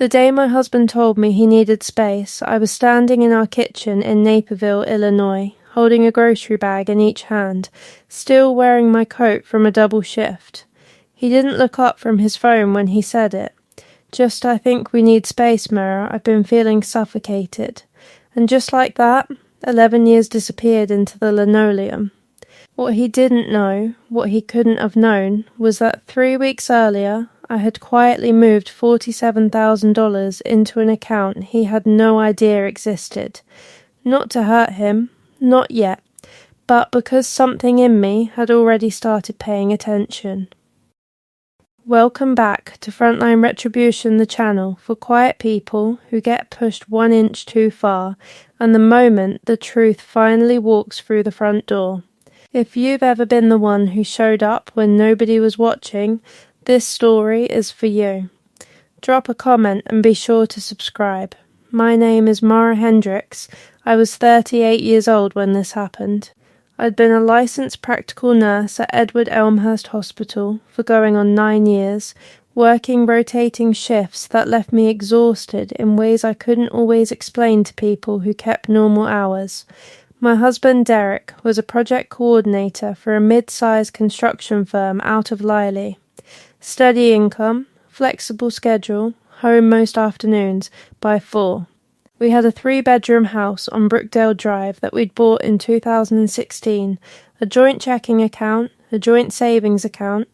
The day my husband told me he needed space, I was standing in our kitchen in Naperville, Illinois, holding a grocery bag in each hand, still wearing my coat from a double shift. He didn't look up from his phone when he said it. Just, "I think we need space, Mara. I've been feeling suffocated." And just like that, 11 years disappeared into the linoleum. What he didn't know, what he couldn't have known, was that 3 weeks earlier, I had quietly moved $47,000 into an account he had no idea existed. Not to hurt him, not yet, but because something in me had already started paying attention. Welcome back to Frontline Retribution, the channel for quiet people who get pushed 1 inch too far, and the moment the truth finally walks through the front door. If you've ever been the one who showed up when nobody was watching, this story is for you. Drop a comment and be sure to subscribe. My name is Mara Hendricks. I was 38 years old when this happened. I'd been a licensed practical nurse at Edward Elmhurst Hospital for going on 9 years, working rotating shifts that left me exhausted in ways I couldn't always explain to people who kept normal hours. My husband Derek was a project coordinator for a mid-sized construction firm out of Liley. Steady income, flexible schedule, home most afternoons by 4. We had a 3-bedroom house on Brookdale Drive that we'd bought in 2016, a joint checking account, a joint savings account,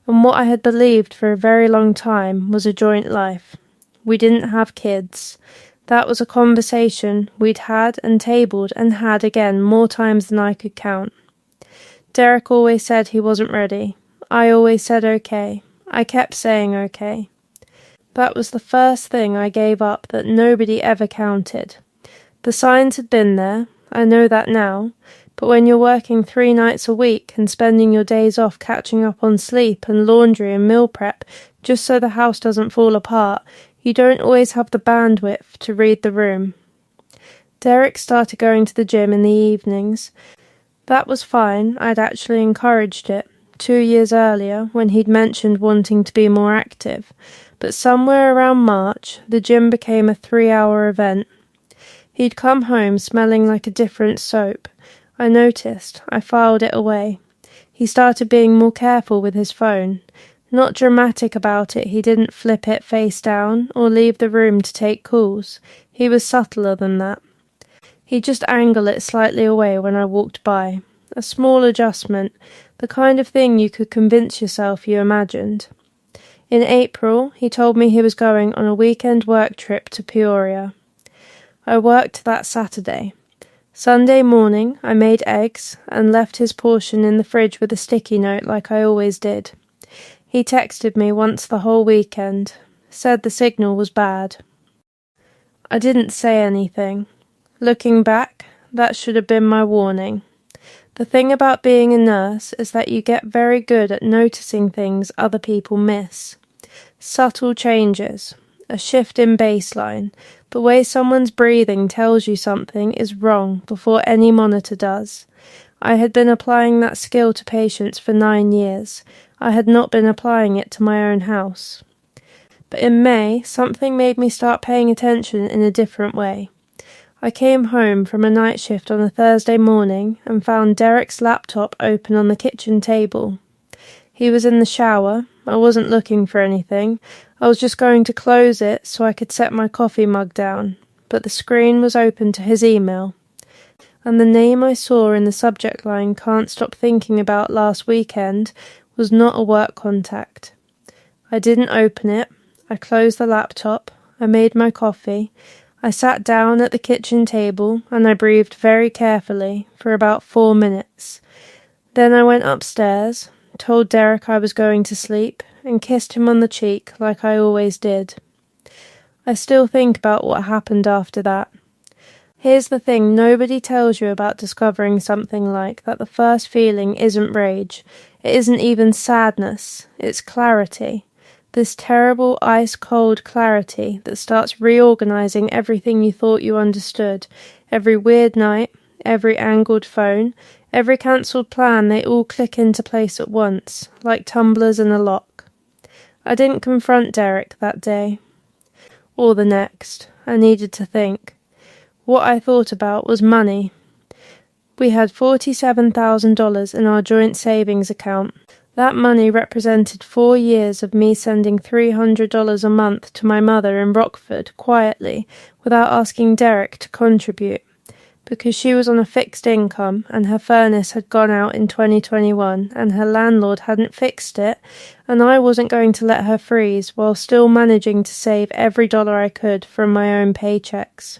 and what I had believed for a very long time was a joint life. We didn't have kids. That was a conversation we'd had and tabled and had again more times than I could count. Derek always said he wasn't ready. I always said okay. I kept saying okay. That was the first thing I gave up that nobody ever counted. The signs had been there, I know that now, but when you're working 3 nights a week and spending your days off catching up on sleep and laundry and meal prep just so the house doesn't fall apart, you don't always have the bandwidth to read the room. Derek started going to the gym in the evenings. That was fine, I'd actually encouraged it 2 years earlier when he'd mentioned wanting to be more active. But somewhere around March, the gym became a 3-hour event. He'd come home smelling like a different soap. I noticed. I filed it away. He started being more careful with his phone. Not dramatic about it, he didn't flip it face down or leave the room to take calls. He was subtler than that. He'd just angle it slightly away when I walked by. A small adjustment, the kind of thing you could convince yourself you imagined. In April, he told me he was going on a weekend work trip to Peoria. I worked that Saturday. Sunday morning, I made eggs and left his portion in the fridge with a sticky note like I always did. He texted me once the whole weekend, said the signal was bad. I didn't say anything. Looking back, that should have been my warning. The thing about being a nurse is that you get very good at noticing things other people miss. Subtle changes, a shift in baseline, the way someone's breathing tells you something is wrong before any monitor does. I had been applying that skill to patients for 9 years. I had not been applying it to my own house. But in May, something made me start paying attention in a different way. I came home from a night shift on a Thursday morning and found Derek's laptop open on the kitchen table. He was in the shower. I wasn't looking for anything. I was just going to close it so I could set my coffee mug down, but the screen was open to his email. And the name I saw in the subject line "Can't Stop Thinking About Last Weekend" was not a work contact. I didn't open it. I closed the laptop. I made my coffee. I sat down at the kitchen table and I breathed very carefully for about 4 minutes. Then I went upstairs, told Derek I was going to sleep, and kissed him on the cheek like I always did. I still think about what happened after that. Here's the thing nobody tells you about discovering something like that. The first feeling isn't rage. It isn't even sadness. It's clarity. This terrible ice-cold clarity that starts reorganizing everything you thought you understood. Every weird night, every angled phone, every cancelled plan, they all click into place at once, like tumblers in a lock. I didn't confront Derek that day. or the next. I needed to think. What I thought about was money. We had $47,000 in our joint savings account. That money represented 4 years of me sending $300 a month to my mother in Rockford, quietly, without asking Derek to contribute. Because she was on a fixed income and her furnace had gone out in 2021 and her landlord hadn't fixed it, and I wasn't going to let her freeze while still managing to save every dollar I could from my own paychecks.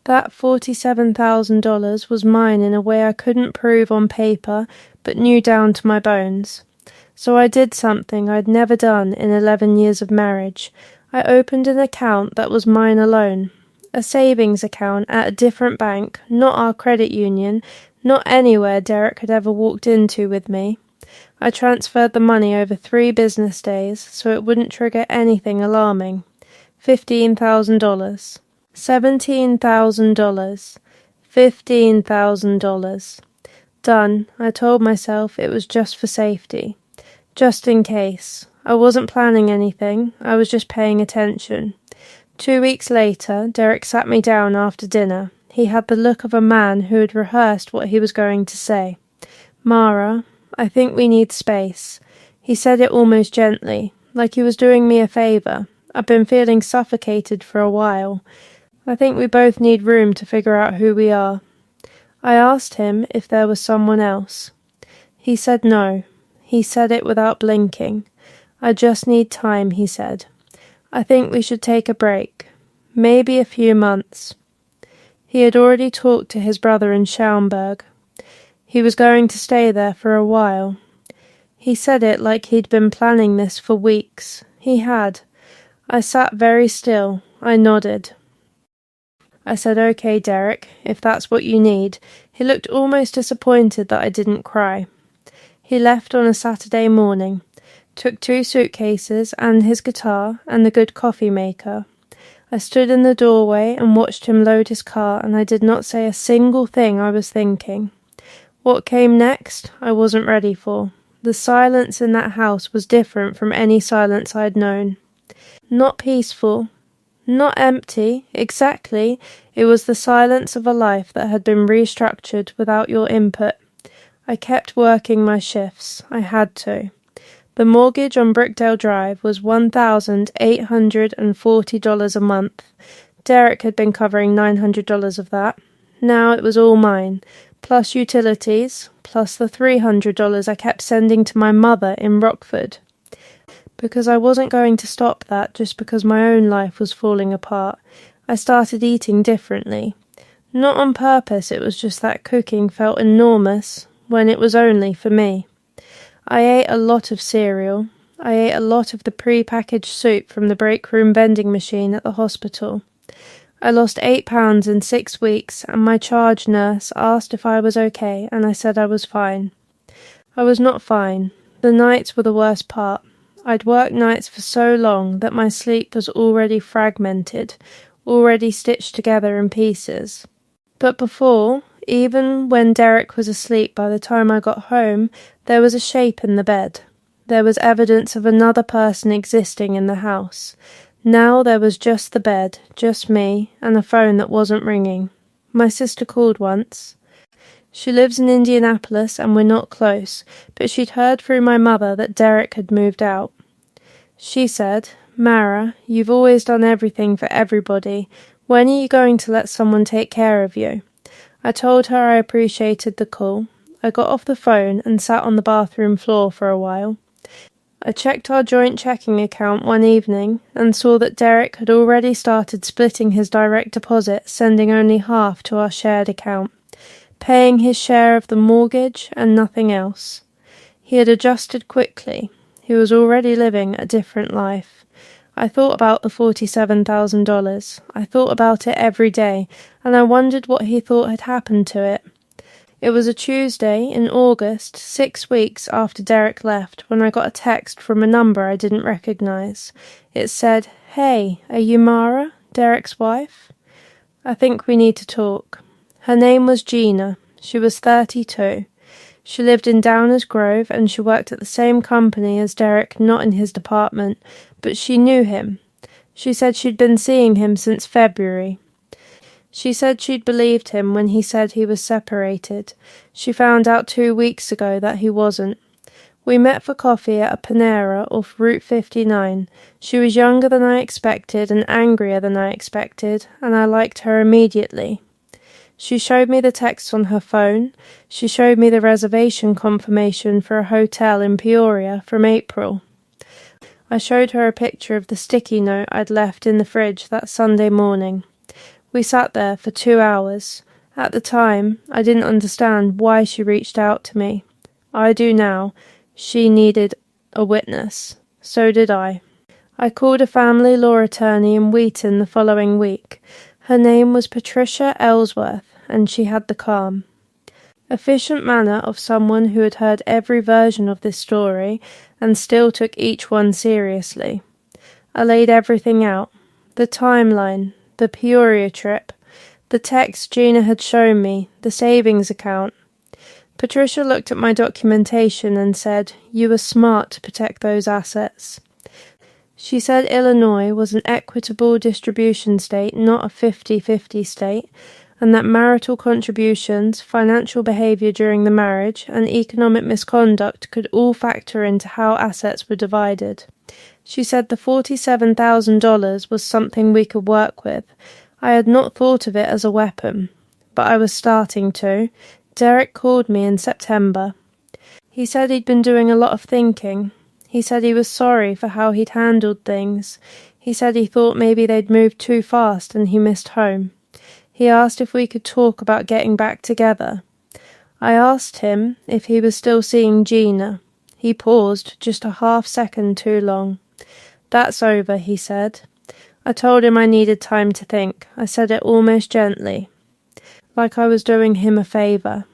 That $47,000 was mine in a way I couldn't prove on paper, but knew down to my bones. So I did something I'd never done in 11 years of marriage. I opened an account that was mine alone. A savings account at a different bank, not our credit union, not anywhere Derek had ever walked into with me. I transferred the money over 3 business days so it wouldn't trigger anything alarming. $15,000. $17,000. $15,000. Done. I told myself it was just for safety. Just in case. I wasn't planning anything. I was just paying attention. 2 weeks later, Derek sat me down after dinner. He had the look of a man who had rehearsed what he was going to say. Mara, I think we need space. He said it almost gently, like he was doing me a favour. I've been feeling suffocated for a while. I think we both need room to figure out who we are. I asked him if there was someone else. He said no. He said it without blinking. I just need time, he said. I think we should take a break. Maybe a few months. He had already talked to his brother in Schaumburg. He was going to stay there for a while. He said it like he'd been planning this for weeks. He had. I sat very still. I nodded. I said, "Okay, Derek, if that's what you need." He looked almost disappointed that I didn't cry. He left on a Saturday morning, took 2 suitcases and his guitar and the good coffee maker. I stood in the doorway and watched him load his car, and I did not say a single thing I was thinking. What came next, I wasn't ready for. The silence in that house was different from any silence I'd known. Not peaceful. Not empty, exactly. It was the silence of a life that had been restructured without your input. I kept working my shifts. I had to. The mortgage on Brookdale Drive was $1,840 a month. Derek had been covering $900 of that. Now it was all mine, plus utilities, plus the $300 I kept sending to my mother in Rockford. Because I wasn't going to stop that just because my own life was falling apart. I started eating differently. Not on purpose, it was just that cooking felt enormous when it was only for me. I ate a lot of cereal. I ate a lot of the pre-packaged soup from the break room vending machine at the hospital. I lost 8 pounds in 6 weeks, and my charge nurse asked if I was okay, and I said I was fine. I was not fine. The nights were the worst part. I'd worked nights for so long that my sleep was already fragmented, already stitched together in pieces. But before, even when Derek was asleep by the time I got home, there was a shape in the bed. There was evidence of another person existing in the house. Now there was just the bed, just me, and a phone that wasn't ringing. My sister called once. She lives in Indianapolis and we're not close, but she'd heard through my mother that Derek had moved out. She said, "Mara, you've always done everything for everybody. When are you going to let someone take care of you?" I told her I appreciated the call. I got off the phone and sat on the bathroom floor for a while. I checked our joint checking account one evening and saw that Derek had already started splitting his direct deposit, sending only half to our shared account, paying his share of the mortgage and nothing else. He had adjusted quickly. He was already living a different life. I thought about the $47,000. I thought about it every day, and I wondered what he thought had happened to it. It was a Tuesday in August, 6 weeks after Derek left, when I got a text from a number I didn't recognize. It said, "Hey, are you Mara, Derek's wife? I think we need to talk." Her name was Gina. She was 32. She lived in Downers Grove and she worked at the same company as Derek, not in his department, but she knew him. She said she'd been seeing him since February. She said she'd believed him when he said he was separated. She found out 2 weeks ago that he wasn't. We met for coffee at a Panera off Route 59. She was younger than I expected and angrier than I expected, and I liked her immediately. She showed me the texts on her phone. She showed me the reservation confirmation for a hotel in Peoria from April. I showed her a picture of the sticky note I'd left in the fridge that Sunday morning. We sat there for 2 hours. At the time, I didn't understand why she reached out to me. I do now. She needed a witness. So did I. I called a family law attorney in Wheaton the following week. Her name was Patricia Ellsworth, and she had the calm, efficient manner of someone who had heard every version of this story and still took each one seriously. I laid everything out. The timeline, the Peoria trip, the text Gina had shown me, the savings account. Patricia looked at my documentation and said, "You were smart to protect those assets." She said Illinois was an equitable distribution state, not a 50-50 state, and that marital contributions, financial behavior during the marriage, and economic misconduct could all factor into how assets were divided. She said the $47,000 was something we could work with. I had not thought of it as a weapon, but I was starting to. Derek called me in September. He said he'd been doing a lot of thinking. He said he was sorry for how he'd handled things. He said he thought maybe they'd moved too fast and he missed home. He asked if we could talk about getting back together. I asked him if he was still seeing Gina. He paused just a half second too long. "That's over," he said. I told him I needed time to think. I said it almost gently, like I was doing him a favour.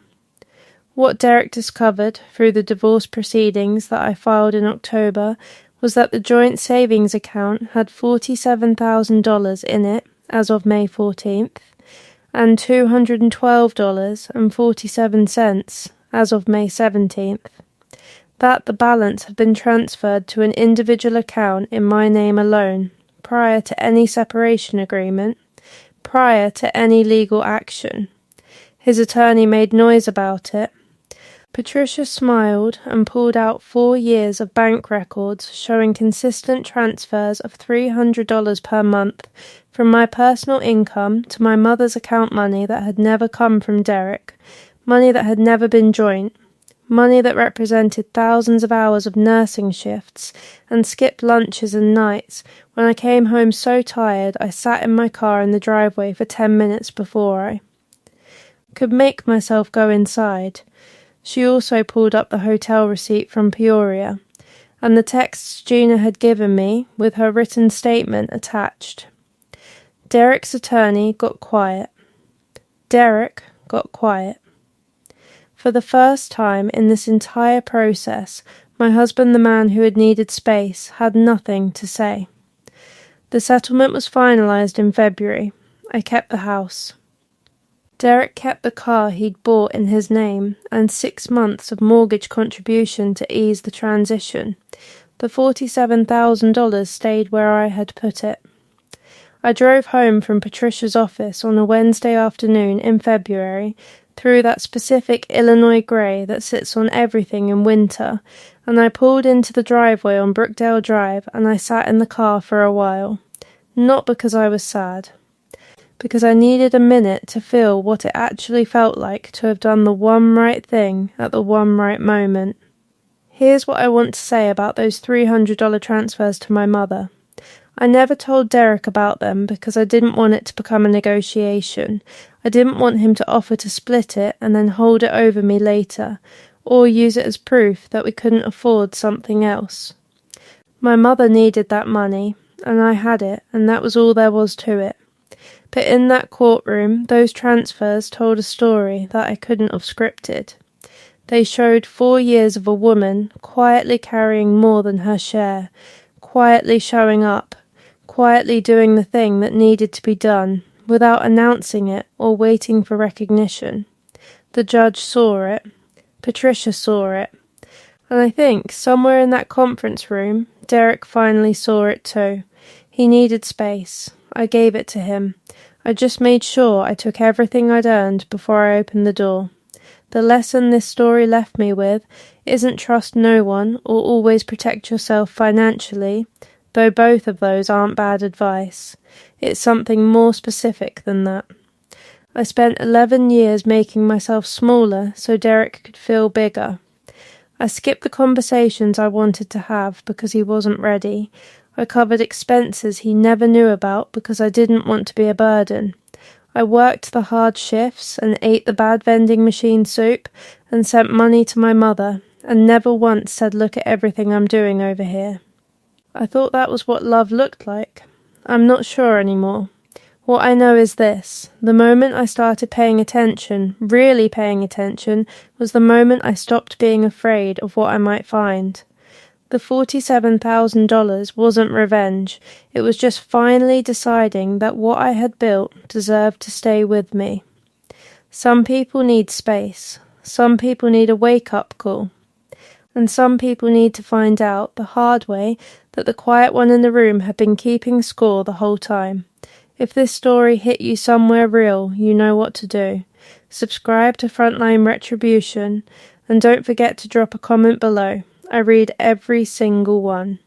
What Derek discovered through the divorce proceedings that I filed in October was that the joint savings account had $47,000 in it as of May 14th, and $212.47 as of May 17th. That the balance had been transferred to an individual account in my name alone, prior to any separation agreement, prior to any legal action. His attorney made noise about it. Patricia smiled and pulled out 4 years of bank records showing consistent transfers of $300 per month from my personal income to my mother's account, money that had never come from Derek, money that had never been joint, money that represented thousands of hours of nursing shifts and skipped lunches and nights. When I came home so tired, I sat in my car in the driveway for 10 minutes before I could make myself go inside. She also pulled up the hotel receipt from Peoria, and the texts Gina had given me, with her written statement attached. Derek's attorney got quiet. Derek got quiet. For the first time in this entire process, my husband, the man who had needed space, had nothing to say. The settlement was finalized in February. I kept the house. Derek kept the car he'd bought in his name and 6 months of mortgage contribution to ease the transition. The $47,000 stayed where I had put it. I drove home from Patricia's office on a Wednesday afternoon in February through that specific Illinois grey that sits on everything in winter, and I pulled into the driveway on Brookdale Drive and I sat in the car for a while. Not because I was sad, because I needed a minute to feel what it actually felt like to have done the one right thing at the one right moment. Here's what I want to say about those $300 transfers to my mother. I never told Derek about them because I didn't want it to become a negotiation. I didn't want him to offer to split it and then hold it over me later, or use it as proof that we couldn't afford something else. My mother needed that money, and I had it, and that was all there was to it. But in that courtroom, those transfers told a story that I couldn't have scripted. They showed 4 years of a woman quietly carrying more than her share, quietly showing up, quietly doing the thing that needed to be done, without announcing it or waiting for recognition. The judge saw it. Patricia saw it. And I think somewhere in that conference room, Derek finally saw it too. He needed space. I gave it to him. I just made sure I took everything I'd earned before I opened the door. The lesson this story left me with isn't trust no one or always protect yourself financially, though both of those aren't bad advice. It's something more specific than that. I spent 11 years making myself smaller so Derek could feel bigger. I skipped the conversations I wanted to have because he wasn't ready. I covered expenses he never knew about because I didn't want to be a burden. I worked the hard shifts and ate the bad vending machine soup and sent money to my mother and never once said, "Look at everything I'm doing over here." I thought that was what love looked like. I'm not sure anymore. What I know is this: the moment I started paying attention, really paying attention, was the moment I stopped being afraid of what I might find. The $47,000 wasn't revenge. It was just finally deciding that what I had built deserved to stay with me. Some people need space. Some people need a wake-up call. And some people need to find out the hard way that the quiet one in the room had been keeping score the whole time. If this story hit you somewhere real, you know what to do. Subscribe to Frontline Retribution, and don't forget to drop a comment below. I read every single one.